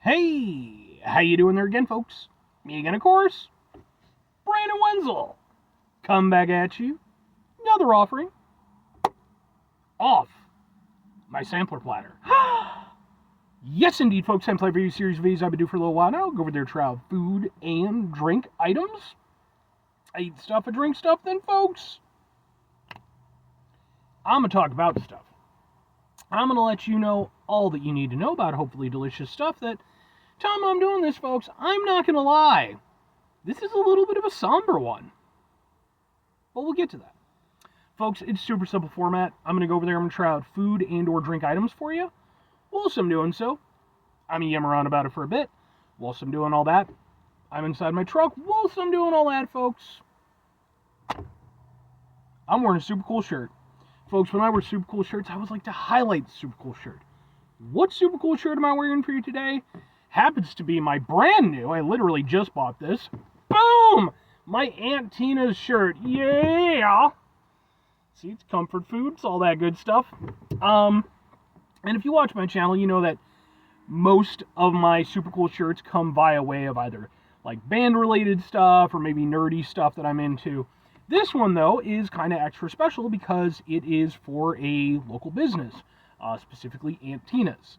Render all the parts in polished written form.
Hey, how you doing there again, folks? Me again, of course, Brandon Wenzel. Come back at you. Another offering. Off my sampler platter. Yes, indeed, folks. Sampler review series of videos I've been doing for a little while now. Go over there, try out food and drink items. I eat stuff, I drink stuff, then, folks, I'm going to talk about stuff. I'm going to let you know all that you need to know about hopefully delicious stuff that time I'm doing this, folks, I'm not going to lie. This is a little bit of a somber one. But we'll get to that. Folks, it's super simple format. I'm going to go over there. I'm going to try out food and or drink items for you. Whilst I'm doing so, I'm going to yam around about it for a bit. Whilst I'm doing all that, I'm inside my truck. Whilst I'm doing all that, folks, I'm wearing a super cool shirt. Folks, when I wear super cool shirts, I always like to highlight the super cool shirt. What super cool shirt am I wearing for you today? Happens to be my brand new, I literally just bought this. Boom! My Aunt Tina's shirt. Yeah! See, it's comfort food, it's all that good stuff. And if you watch my channel, you know that most of my super cool shirts come via way of either like band-related stuff or maybe nerdy stuff that I'm into. This one, though, is kind of extra special because it is for a local business, specifically Aunt Tina's,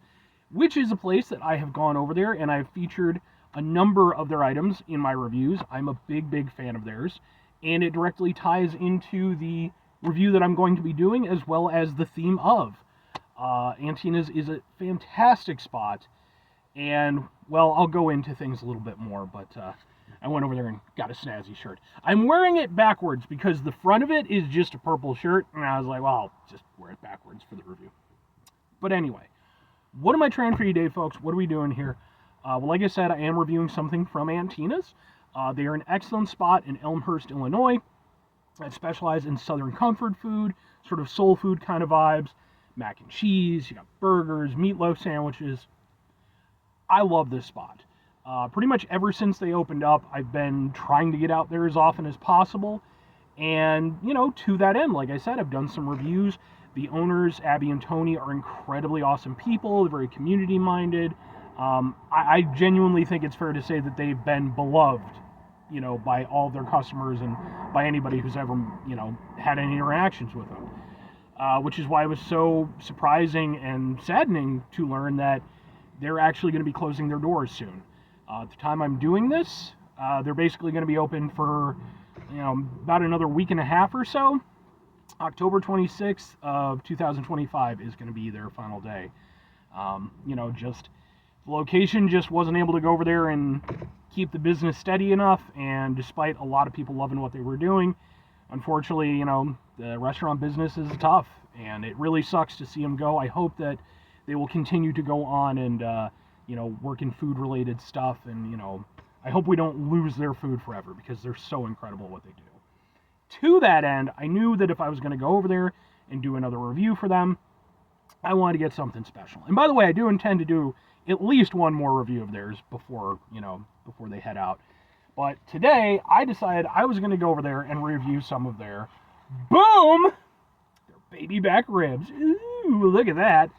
which is a place that I have gone over there and I've featured a number of their items in my reviews. I'm a big fan of theirs, and it directly ties into the review that I'm going to be doing as well as the theme of. Aunt Tina's is a fantastic spot, and, well, I'll go into things a little bit more, but I went over there and got a snazzy shirt. I'm wearing it backwards because the front of it is just a purple shirt, and I was like, well, I'll just wear it backwards for the review. But anyway, what am I trying for you today, folks? What are we doing here? Well, like I said, I am reviewing something from Aunt Tina's. They are an excellent spot in Elmhurst, Illinois. I specialize in Southern comfort food, sort of soul food kind of vibes. Mac and cheese, you got burgers, meatloaf sandwiches. I love this spot. Pretty much ever since they opened up, I've been trying to get out there as often as possible. And, you know, to that end, like I said, I've done some reviews. The owners, Abby and Tony, are incredibly awesome people. They're very community-minded. I genuinely think it's fair to say that they've been beloved, you know, by all their customers and by anybody who's ever, you know, had any interactions with them. Which is why it was so surprising and saddening to learn that they're actually going to be closing their doors soon. At the time I'm doing this, they're basically going to be open for, you know, about another week and a half or so. October 26th of 2025 is going to be their final day. You know, just the location just wasn't able to go over there and keep the business steady enough, and despite a lot of people loving what they were doing, unfortunately, you know, the restaurant business is tough, and it really sucks to see them go. I hope that they will continue to go on and, you know, work in food-related stuff, and, you know, I hope we don't lose their food forever, because they're so incredible at what they do. To that end, I knew that if I was going to go over there and do another review for them, I wanted to get something special. And by the way, I do intend to do at least one more review of theirs before, you know, before they head out. But today, I decided I was going to go over there and review some of their, boom, their baby back ribs. Ooh, look at that.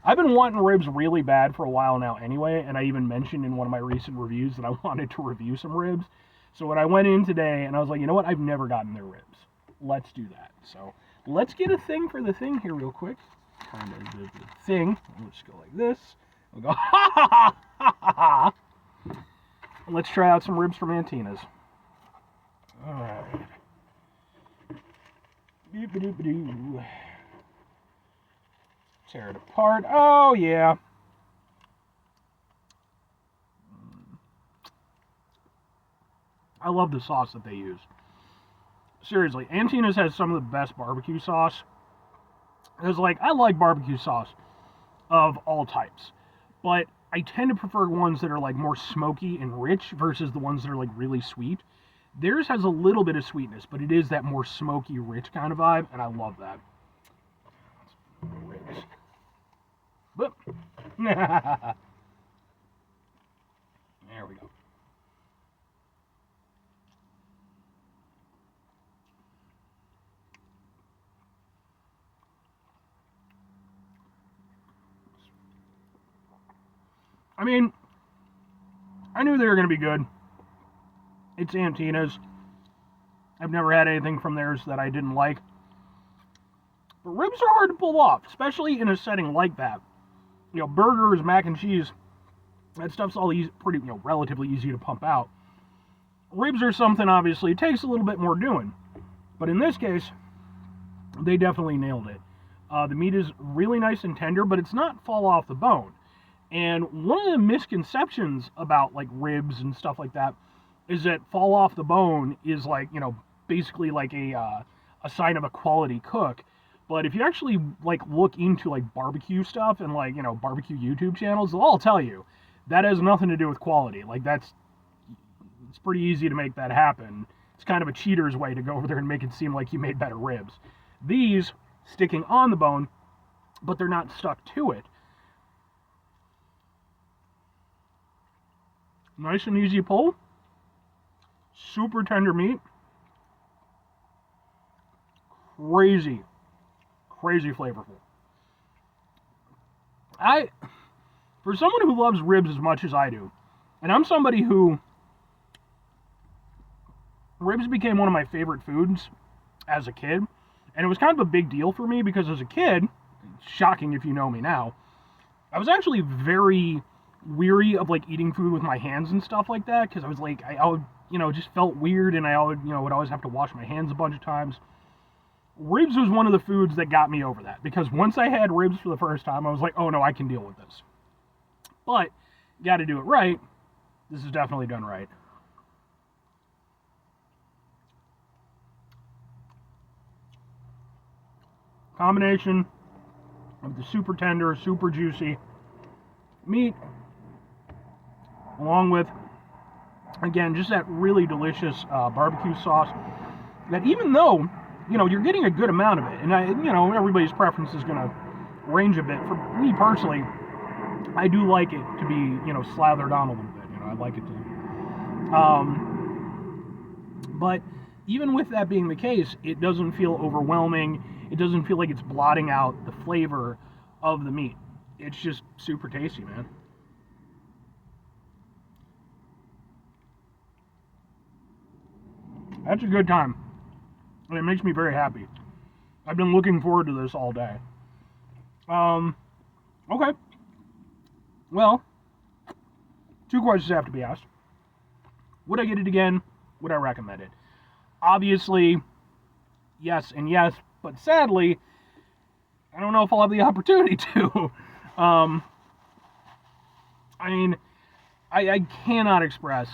I've been wanting ribs really bad for a while now anyway, and I even mentioned in one of my recent reviews that I wanted to review some ribs. So when I went in today, and I was like, you know what, I've never gotten their ribs. Let's do that. So let's get a thing for the thing here real quick. Kind of the thing. Let's just go like this. We'll go, ha ha ha ha ha ha. Let's try out some ribs from Aunt Tina's. Alright. Doop-a-doop-a-doo. Tear it apart. Oh, yeah. I love the sauce that they use. Seriously, Aunt Tina's has some of the best barbecue sauce. Because, like, I like barbecue sauce of all types. But I tend to prefer ones that are, like, more smoky and rich versus the ones that are, like, really sweet. Theirs has a little bit of sweetness, but it is that more smoky, rich kind of vibe, and I love that. Ribs. Whoop. There we go. I mean, I knew they were going to be good. It's Antina's. I've never had anything from theirs that I didn't like. But ribs are hard to pull off, especially in a setting like that. Burgers, mac and cheese, that stuff's all pretty, relatively easy to pump out. Ribs are something, obviously, it takes a little bit more doing. But in this case, they definitely nailed it. The meat is really nice and tender, but it's not fall off the bone. And one of the misconceptions about, like, ribs and stuff like that is that fall off the bone is, like, basically like a sign of a quality cook. But if you actually, like, look into, like, barbecue stuff and, like, barbecue YouTube channels, they'll all tell you that has nothing to do with quality. Like, it's pretty easy to make that happen. It's kind of a cheater's way to go over there and make it seem like you made better ribs. These, sticking on the bone, but they're not stuck to it. Nice and easy pull. Super tender meat. Crazy flavorful. For someone who loves ribs as much as I do, and I'm somebody who, ribs became one of my favorite foods as a kid, and it was kind of a big deal for me because as a kid, shocking if you know me now, I was actually very weary of, like, eating food with my hands and stuff like that, because I was like, I would, just felt weird, and I would, would always have to wash my hands a bunch of times. Ribs was one of the foods that got me over that, because once I had ribs for the first time, I was like, oh no, I can deal with this. But, you gotta do it right. This is definitely done right. Combination of the super tender, super juicy meat, along with, again, just that really delicious barbecue sauce, that even though, you're getting a good amount of it, and everybody's preference is going to range a bit. For me personally, I do like it to be, slathered on a little bit. I like it to. But even with that being the case, it doesn't feel overwhelming. It doesn't feel like it's blotting out the flavor of the meat. It's just super tasty, man. That's a good time. And it makes me very happy. I've been looking forward to this all day. Okay. Well, 2 questions have to be asked. Would I get it again? Would I recommend it? Obviously, yes and yes, but sadly, I don't know if I'll have the opportunity to. I mean, I cannot express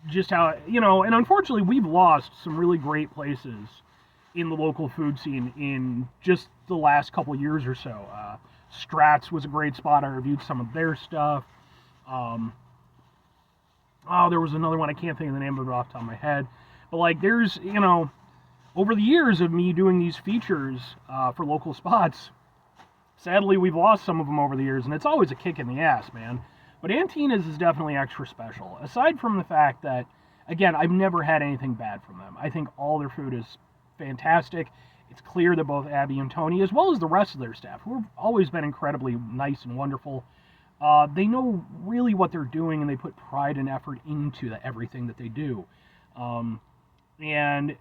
just how, and unfortunately we've lost some really great places in the local food scene in just the last couple years or so. Stratz was a great spot. I reviewed some of their stuff. There was another one, I can't think of the name of it off the top of my head. But, like, there's, over the years of me doing these features for local spots, sadly we've lost some of them over the years, and it's always a kick in the ass, man. But Antina's is definitely extra special. Aside from the fact that, again, I've never had anything bad from them. I think all their food is fantastic. It's clear that both Abby and Tony, as well as the rest of their staff, who have always been incredibly nice and wonderful, they know really what they're doing, and they put pride and effort into everything that they do. And,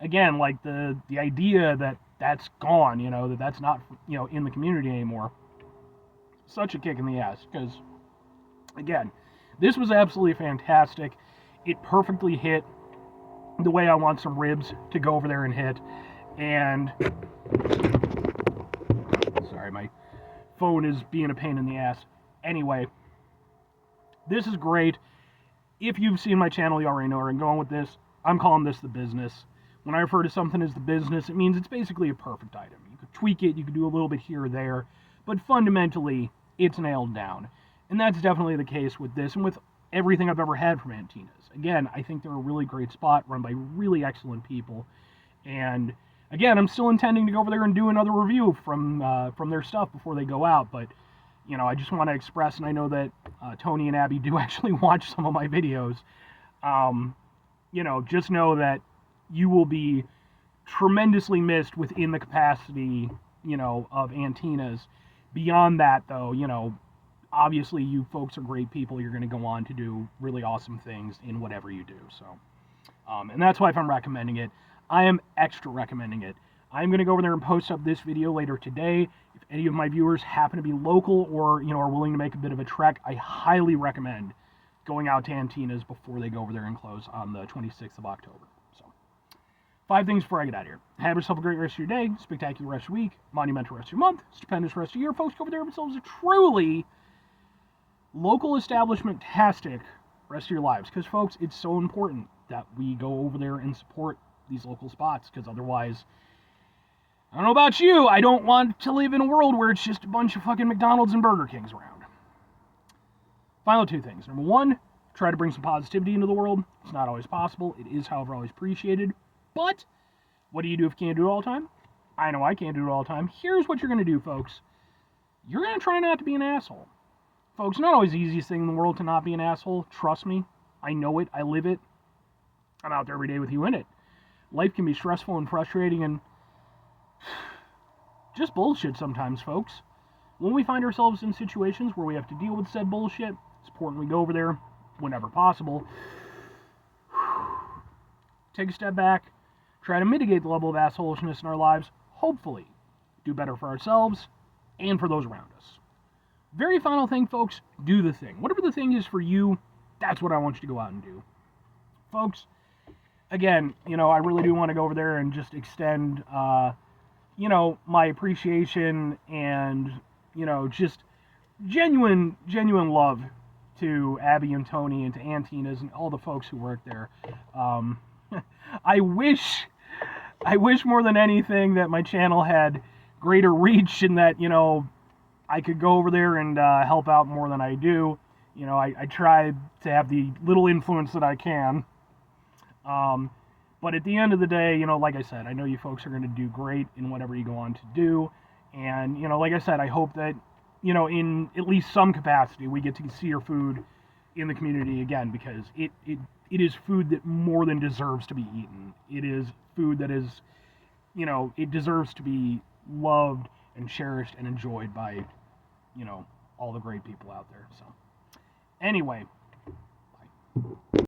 again, like the idea that that's gone, that's not, in the community anymore, such a kick in the ass, because, again, this was absolutely fantastic. It perfectly hit the way I want some ribs to go over there and hit. And sorry, my phone is being a pain in the ass. Anyway, this is great. If you've seen my channel, you already know where I'm going with this. I'm calling this the business. When I refer to something as the business, it means it's basically a perfect item. You could tweak it, you could do a little bit here or there, but fundamentally, it's nailed down. And that's definitely the case with this and with everything I've ever had from Antina's. Again, I think they're a really great spot run by really excellent people. And again, I'm still intending to go over there and do another review from their stuff before they go out. But, I just want to express, and I know that Tony and Abby do actually watch some of my videos. Just know that you will be tremendously missed within the capacity, of Antina's. Beyond that, though, obviously you folks are great people. You're going to go on to do really awesome things in whatever you do. So, and that's why if I'm recommending it, I am extra recommending it. I'm going to go over there and post up this video later today. If any of my viewers happen to be local or, are willing to make a bit of a trek, I highly recommend going out to Antina's before they go over there and close on the 26th of October. So, 5 things before I get out of here. Have yourself a great rest of your day, spectacular rest of your week, monumental rest of your month, stupendous rest of your year. Folks, go over there and themselves a truly local establishment-tastic rest of your lives. Because, folks, it's so important that we go over there and support these local spots. Because otherwise, I don't know about you, I don't want to live in a world where it's just a bunch of fucking McDonald's and Burger Kings around. Final 2 things. Number 1, try to bring some positivity into the world. It's not always possible. It is, however, always appreciated. But what do you do if you can't do it all the time? I know I can't do it all the time. Here's what you're going to do, folks. You're going to try not to be an asshole. Folks, not always the easiest thing in the world to not be an asshole. Trust me. I know it. I live it. I'm out there every day with you in it. Life can be stressful and frustrating and just bullshit sometimes, folks. When we find ourselves in situations where we have to deal with said bullshit, it's important we go over there whenever possible. Take a step back. Try to mitigate the level of assholishness in our lives. Hopefully, do better for ourselves and for those around us. Very final thing, folks, do the thing. Whatever the thing is for you, that's what I want you to go out and do. Folks, again, I really do want to go over there and just extend, my appreciation and, just genuine love to Abby and Tony and to Antina's and all the folks who work there. I wish more than anything that my channel had greater reach and that, I could go over there and help out more than I do. I try to have the little influence that I can. But at the end of the day, like I said, I know you folks are going to do great in whatever you go on to do. And, like I said, I hope that, in at least some capacity, we get to see your food in the community again, because it is food that more than deserves to be eaten. It is food that is, it deserves to be loved and cherished and enjoyed by, all the great people out there. So, anyway, bye.